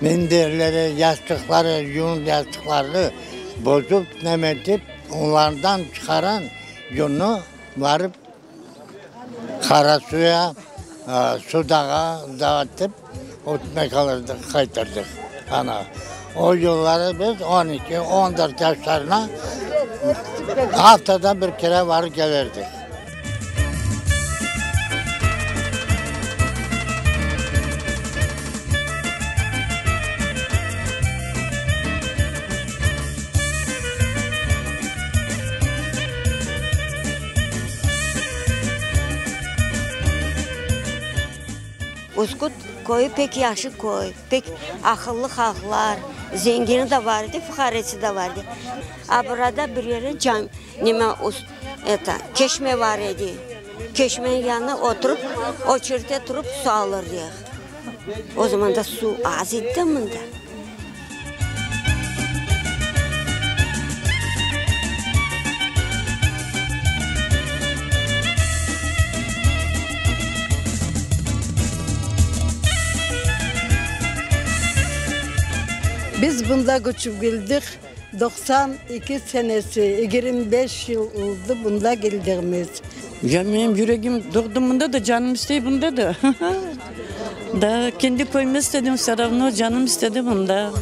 minderleri, yastıkları, yün yastıkları bozup nemetip onlardan çıkaran yunu varıp kara suya, sudağa dağıtıp otmek alırdık, kaytardık. Ana. O yılları biz 12-14 yaşlarına haftada bir kere var gelirdik. Uskut koyu pek yaxşı koy, pek akıllı halklar, zengini de vardı, fukaresi de vardı. Burada bir yere keşme var idi. Keşmenin yanına oturup, o çirte durup su alırdı. O zaman da su az idi bunda. Biz bunda göçüp geldik. 92 senesi, 25 yıl oldu bunda geldiğimiz. Ya benim yüreğim durdu bunda da, canım istedi bunda da. Da kendi koymak istedim, Sarayını canım istedi bunda.